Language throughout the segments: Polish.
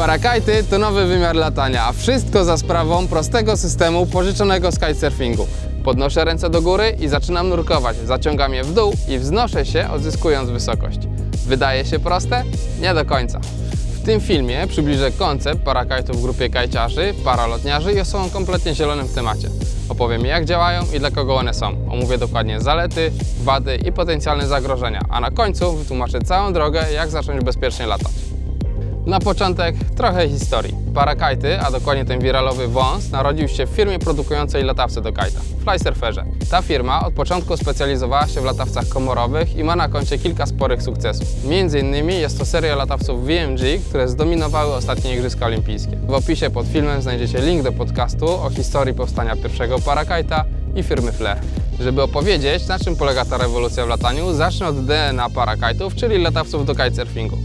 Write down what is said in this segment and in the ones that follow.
Parakajty to nowy wymiar latania, a wszystko za sprawą prostego systemu pożyczonego z kitesurfingu. Podnoszę ręce do góry i zaczynam nurkować, zaciągam je w dół i wznoszę się, odzyskując wysokość. Wydaje się proste? Nie do końca. W tym filmie przybliżę koncept parakajtów w grupie kajciarzy, paralotniarzy i osobom kompletnie zielonym w temacie. Opowiem, jak działają i dla kogo one są. Omówię dokładnie zalety, wady i potencjalne zagrożenia, a na końcu wytłumaczę całą drogę, jak zacząć bezpiecznie latać. Na początek trochę historii. Parakajty, a dokładnie ten wiralowy wąs, narodził się w firmie produkującej latawce do kajta, Flysurferze. Ta firma od początku specjalizowała się w latawcach komorowych i ma na koncie kilka sporych sukcesów. Między innymi jest to seria latawców VMG, które zdominowały ostatnie Igrzyska Olimpijskie. W opisie pod filmem znajdziecie link do podcastu o historii powstania pierwszego parakajta i firmy Flair. Żeby opowiedzieć, na czym polega ta rewolucja w lataniu, zacznę od DNA parakajtów, czyli latawców do kitesurfingu.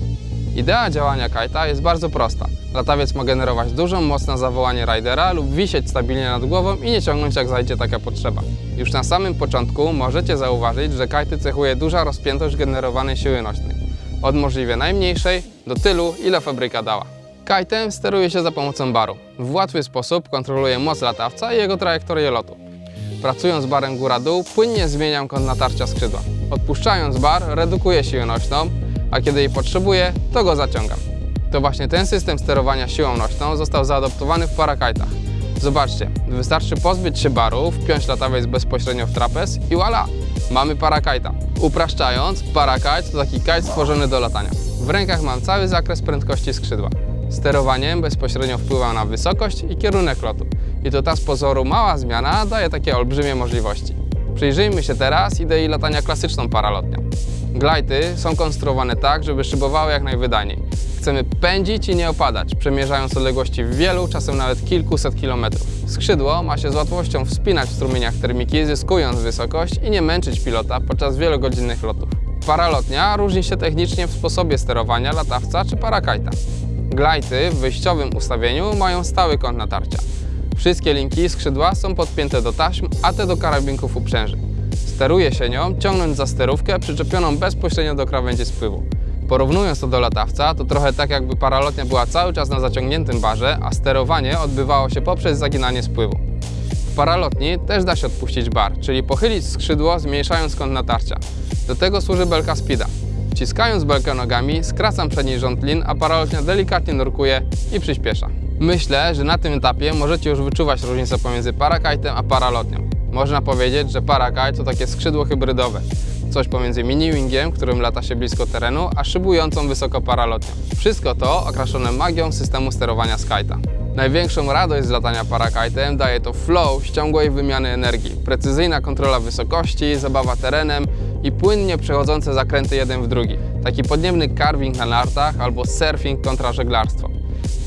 Idea działania kajta jest bardzo prosta. Latawiec ma generować dużą moc na zawołanie ridera lub wisieć stabilnie nad głową i nie ciągnąć, jak zajdzie taka potrzeba. Już na samym początku możecie zauważyć, że kajty cechuje duża rozpiętość generowanej siły nośnej. Od możliwie najmniejszej do tylu, ile fabryka dała. Kajtem steruje się za pomocą baru. W łatwy sposób kontroluję moc latawca i jego trajektorię lotu. Pracując barem góra-dół, płynnie zmieniam kąt natarcia skrzydła. Odpuszczając bar, redukuję siłę nośną, a kiedy jej potrzebuję, to go zaciągam. To właśnie ten system sterowania siłą nośną został zaadoptowany w parakajtach. Zobaczcie, wystarczy pozbyć się baru, wpiąć latawiec bezpośrednio w trapez i voilà! Mamy parakajta. Upraszczając, parakajt to taki kajt stworzony do latania. W rękach mam cały zakres prędkości skrzydła. Sterowaniem bezpośrednio wpływa na wysokość i kierunek lotu. I to ta z pozoru mała zmiana daje takie olbrzymie możliwości. Przyjrzyjmy się teraz idei latania klasyczną paralotnią. Glajty są konstruowane tak, żeby szybowały jak najwydajniej. Chcemy pędzić i nie opadać, przemierzając odległości wielu, czasem nawet kilkuset kilometrów. Skrzydło ma się z łatwością wspinać w strumieniach termiki, zyskując wysokość i nie męczyć pilota podczas wielogodzinnych lotów. Paralotnia różni się technicznie w sposobie sterowania latawca czy parakajta. Glajty w wyjściowym ustawieniu mają stały kąt natarcia. Wszystkie linki skrzydła są podpięte do taśm, a te do karabinków uprzęży. Steruje się nią, ciągnąc za sterówkę przyczepioną bezpośrednio do krawędzi spływu. Porównując to do latawca, to trochę tak, jakby paralotnia była cały czas na zaciągniętym barze, a sterowanie odbywało się poprzez zaginanie spływu. W paralotni też da się odpuścić bar, czyli pochylić skrzydło, zmniejszając kąt natarcia. Do tego służy belka speeda. Wciskając belkę nogami, skracam przedni rząd lin, a paralotnia delikatnie nurkuje i przyspiesza. Myślę, że na tym etapie możecie już wyczuwać różnicę pomiędzy parakajtem a paralotnią. Można powiedzieć, że parakite to takie skrzydło hybrydowe. Coś pomiędzy mini-wingiem, którym lata się blisko terenu, a szybującą wysoko paralotnią. Wszystko to okraszone magią systemu sterowania z kajta. Największą radość z latania parakajtem daje to flow z ciągłej wymiany energii, precyzyjna kontrola wysokości, zabawa terenem i płynnie przechodzące zakręty jeden w drugi. Taki podniebny carving na nartach albo surfing kontra żeglarstwo.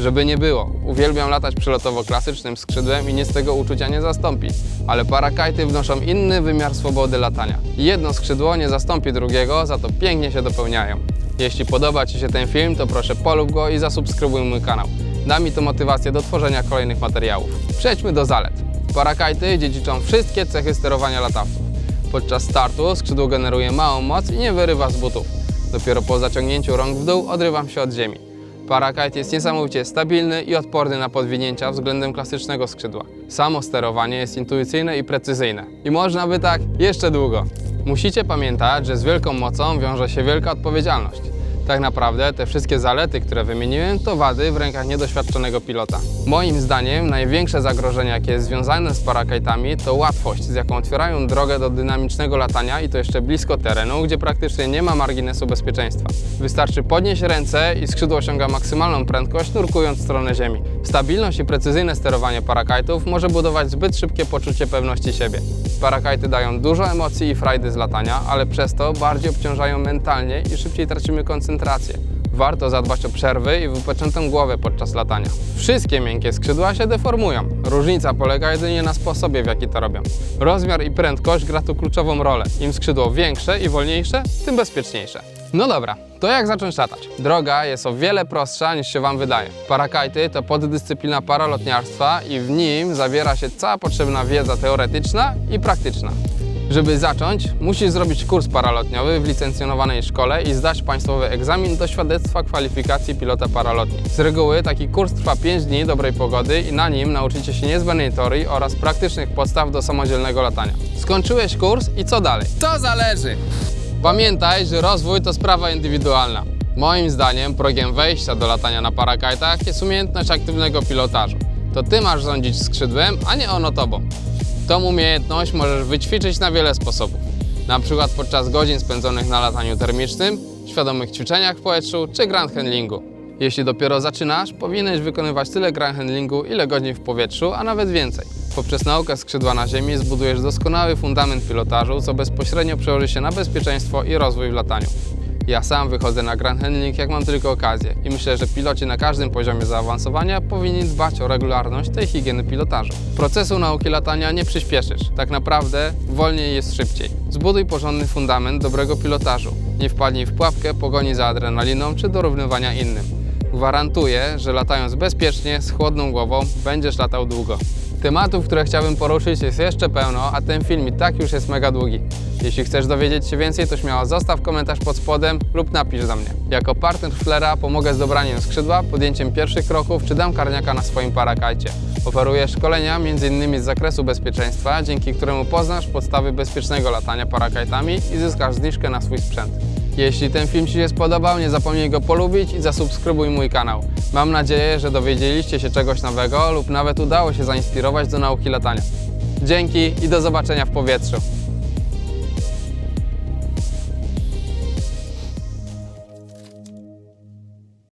Żeby nie było, uwielbiam latać przelotowo klasycznym skrzydłem i nic tego uczucia nie zastąpi, ale parakajty wnoszą inny wymiar swobody latania. Jedno skrzydło nie zastąpi drugiego, za to pięknie się dopełniają. Jeśli podoba Ci się ten film, to proszę polub go i zasubskrybuj mój kanał. Da mi to motywację do tworzenia kolejnych materiałów. Przejdźmy do zalet. Parakajty dziedziczą wszystkie cechy sterowania latawców. Podczas startu skrzydło generuje małą moc i nie wyrywa z butów. Dopiero po zaciągnięciu rąk w dół odrywam się od ziemi. Parakite jest niesamowicie stabilny i odporny na podwinięcia względem klasycznego skrzydła. Samo sterowanie jest intuicyjne i precyzyjne. I można by tak jeszcze długo. Musicie pamiętać, że z wielką mocą wiąże się wielka odpowiedzialność. Tak naprawdę te wszystkie zalety, które wymieniłem, to wady w rękach niedoświadczonego pilota. Moim zdaniem największe zagrożenie, jakie jest związane z parakajtami, to łatwość, z jaką otwierają drogę do dynamicznego latania i to jeszcze blisko terenu, gdzie praktycznie nie ma marginesu bezpieczeństwa. Wystarczy podnieść ręce i skrzydło osiąga maksymalną prędkość, nurkując w stronę ziemi. Stabilność i precyzyjne sterowanie parakajtów może budować zbyt szybkie poczucie pewności siebie. Parakajty dają dużo emocji i frajdy z latania, ale przez to bardziej obciążają mentalnie i szybciej tracimy koncentrację. Warto zadbać o przerwy i wypoczętą głowę podczas latania. Wszystkie miękkie skrzydła się deformują. Różnica polega jedynie na sposobie, w jaki to robią. Rozmiar i prędkość gra tu kluczową rolę. Im skrzydło większe i wolniejsze, tym bezpieczniejsze. No dobra, to jak zacząć latać? Droga jest o wiele prostsza niż się Wam wydaje. Parakajty to poddyscyplina paralotniarstwa i w nim zawiera się cała potrzebna wiedza teoretyczna i praktyczna. Żeby zacząć, musisz zrobić kurs paralotniowy w licencjonowanej szkole i zdać państwowy egzamin do świadectwa kwalifikacji pilota paralotni. Z reguły taki kurs trwa 5 dni dobrej pogody i na nim nauczycie się niezbędnej teorii oraz praktycznych podstaw do samodzielnego latania. Skończyłeś kurs i co dalej? To zależy! Pamiętaj, że rozwój to sprawa indywidualna. Moim zdaniem progiem wejścia do latania na parakajtach jest umiejętność aktywnego pilotażu. To ty masz rządzić skrzydłem, a nie ono tobą. Tą umiejętność możesz wyćwiczyć na wiele sposobów. Na przykład podczas godzin spędzonych na lataniu termicznym, świadomych ćwiczeniach w powietrzu czy ground handlingu. Jeśli dopiero zaczynasz, powinieneś wykonywać tyle ground handlingu, ile godzin w powietrzu, a nawet więcej. Poprzez naukę skrzydła na ziemi zbudujesz doskonały fundament pilotażu, co bezpośrednio przełoży się na bezpieczeństwo i rozwój w lataniu. Ja sam wychodzę na ground handling, jak mam tylko okazję i myślę, że piloci na każdym poziomie zaawansowania powinni dbać o regularność tej higieny pilotażu. Procesu nauki latania nie przyspieszysz, tak naprawdę wolniej jest szybciej. Zbuduj porządny fundament dobrego pilotażu. Nie wpadnij w pułapkę pogoni za adrenaliną czy dorównywania innym. Gwarantuję, że latając bezpiecznie, z chłodną głową, będziesz latał długo. Tematów, które chciałbym poruszyć jest jeszcze pełno, a ten film i tak już jest mega długi. Jeśli chcesz dowiedzieć się więcej, to śmiało zostaw komentarz pod spodem lub napisz do mnie. Jako partner Flera pomogę z dobraniem skrzydła, podjęciem pierwszych kroków czy dam karniaka na swoim parakajcie. Oferuję szkolenia m.in. z zakresu bezpieczeństwa, dzięki któremu poznasz podstawy bezpiecznego latania parakajtami i zyskasz zniżkę na swój sprzęt. Jeśli ten film Ci się spodobał, nie zapomnij go polubić i zasubskrybuj mój kanał. Mam nadzieję, że dowiedzieliście się czegoś nowego lub nawet udało się zainspirować do nauki latania. Dzięki i do zobaczenia w powietrzu.